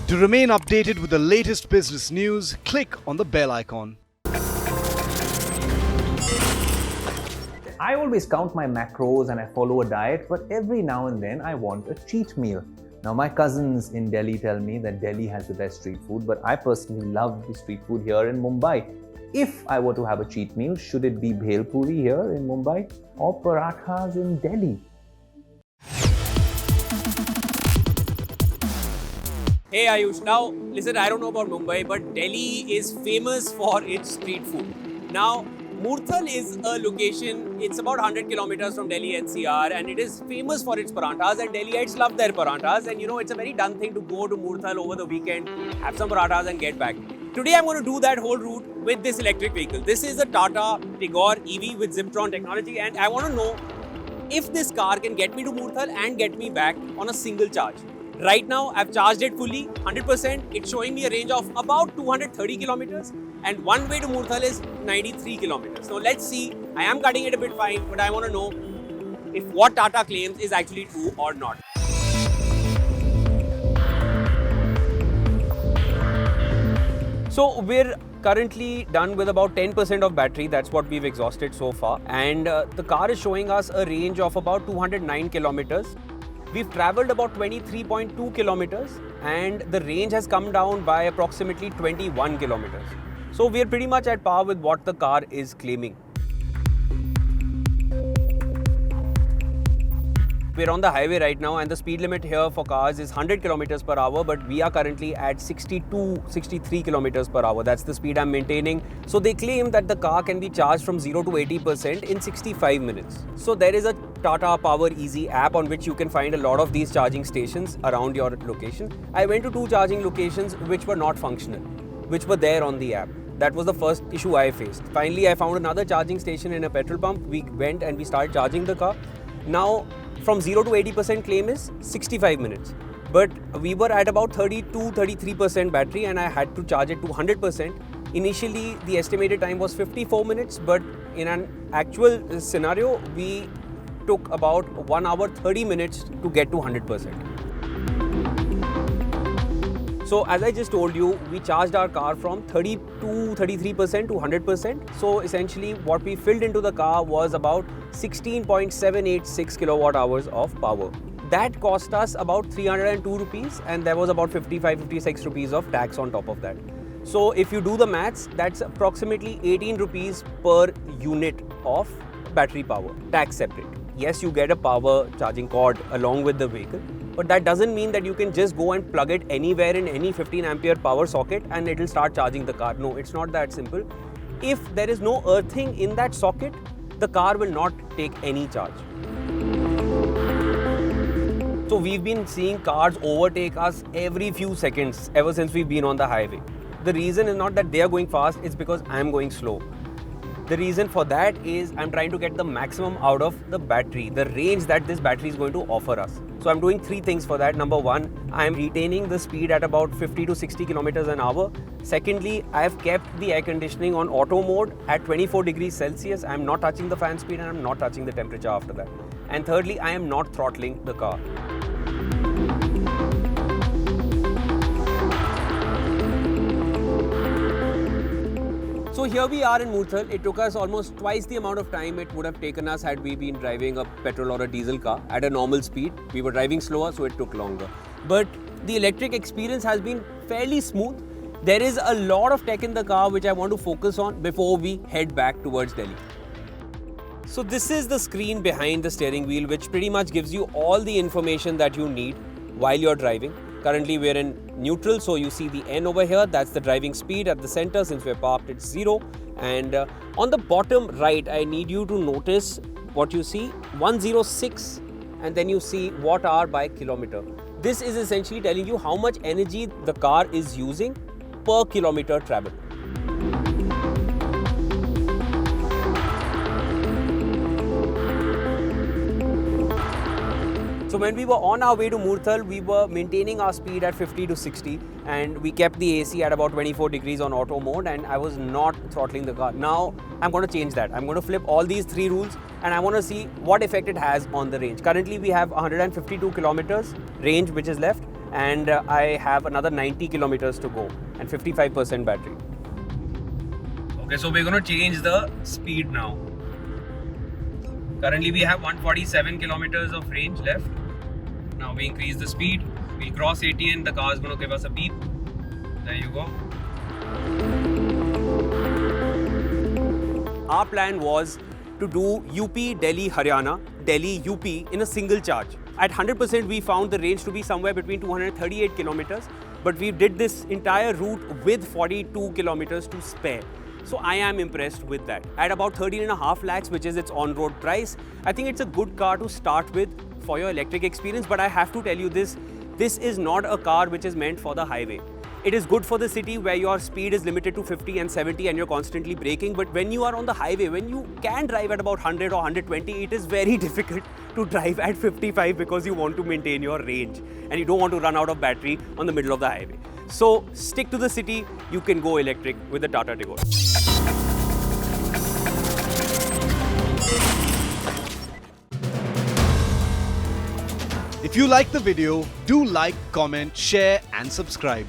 To remain updated with the latest business news, click on the bell icon. I always count my macros and I follow a diet, but every now and then I want a cheat meal. Now, my cousins in Delhi tell me that Delhi has the best street food, but I personally love the street food here in Mumbai. If I were to have a cheat meal, should it be bhel puri here in Mumbai or parathas in Delhi? Hey Ayush, now listen, I don't know about Mumbai, but Delhi is famous for its street food. Now, Murthal is a location, it's about 100 kilometers from Delhi NCR, and it is famous for its parathas, and Delhiites love their parathas, and it's a very done thing to go to Murthal over the weekend, have some parathas and get back. Today I'm going to do that whole route with this electric vehicle. This is a Tata Tigor EV with Ziptron technology, and I want to know if this car can get me to Murthal and get me back on a single charge. Right now, I've charged it fully, 100%. It's showing me a range of about 230 kilometers. And one way to Murthal is 93 kilometers. So let's see. I am cutting it a bit fine, but I want to know if what Tata claims is actually true or not. So we're currently done with about 10% of battery. That's what we've exhausted so far. And the car is showing us a range of about 209 kilometers. We've traveled about 23.2 kilometers and the range has come down by approximately 21 kilometers. So we're pretty much at par with what the car is claiming. We're on the highway right now and the speed limit here for cars is 100 kilometers per hour, but we are currently at 63 kilometers per hour. That's the speed I'm maintaining. So they claim that the car can be charged from 0 to 80% in 65 minutes. So there is a Tata Power Easy app on which you can find a lot of these charging stations around your location. I went to 2 charging locations which were not functional, which were there on the app. That was the first issue I faced. Finally, I found another charging station in a petrol pump. We went and we started charging the car. Now, from 0 to 80% claim is 65 minutes. But we were at about 32-33% battery and I had to charge it to 100%. Initially, the estimated time was 54 minutes, but in an actual scenario, we took about 1 hour 30 minutes to get to 100%. So as I just told you, we charged our car from 33% to 100%. So essentially what we filled into the car was about 16.786 kilowatt hours of power. That cost us about 302 rupees and there was about 55-56 rupees of tax on top of that. So if you do the maths, that's approximately 18 rupees per unit of battery power, tax separate. Yes, you get a power charging cord along with the vehicle, but that doesn't mean that you can just go and plug it anywhere in any 15 ampere power socket and it'll start charging the car. No, it's not that simple. If there is no earthing in that socket, the car will not take any charge. So we've been seeing cars overtake us every few seconds ever since we've been on the highway. The reason is not that they are going fast, it's because I'm going slow. The reason for that is I'm trying to get the maximum out of the battery, the range that this battery is going to offer us. So I'm doing 3 things for that. Number 1, I'm retaining the speed at about 50 to 60 kilometers an hour. Secondly, I've kept the air conditioning on auto mode at 24 degrees Celsius. I'm not touching the fan speed and I'm not touching the temperature after that. And thirdly, I am not throttling the car. So here we are in Murthal. It took us almost twice the amount of time it would have taken us had we been driving a petrol or a diesel car at a normal speed. We were driving slower, so it took longer. But the electric experience has been fairly smooth. There is a lot of tech in the car which I want to focus on before we head back towards Delhi. So this is the screen behind the steering wheel which pretty much gives you all the information that you need while you're driving. Currently we're in neutral, so you see the N over here, that's the driving speed. At the center, since we're parked, it's 0. And on the bottom right, I need you to notice what you see, 106, and then you see watt hour by kilometer. This is essentially telling you how much energy the car is using per kilometer travel. So when we were on our way to Murthal, we were maintaining our speed at 50 to 60 and we kept the AC at about 24 degrees on auto mode and I was not throttling the car. Now I'm going to change that. I'm going to flip all these 3 rules and I want to see what effect it has on the range. Currently we have 152 kilometers range which is left and I have another 90 kilometers to go and 55% battery. Okay, so we're going to change the speed now. Currently we have 147 kilometers of range left. Now we increase the speed. We'll cross 80 and the car is going to give us a beep. There you go. Our plan was to do UP, Delhi, Haryana, Delhi, UP in a single charge. At 100% we found the range to be somewhere between 238 kilometers, but we did this entire route with 42 kilometers to spare. So I am impressed with that. At about 13.5 lakhs, which is its on-road price, I think it's a good car to start with for your electric experience. But I have to tell you this is not a car which is meant for the highway. It is good for the city where your speed is limited to 50 and 70 and you're constantly braking. But when you are on the highway, when you can drive at about 100 or 120, it is very difficult to drive at 55 because you want to maintain your range and you don't want to run out of battery on the middle of the highway. So stick to the city, you can go electric with the Tata Tigor. If you like the video, do like, comment, share and subscribe.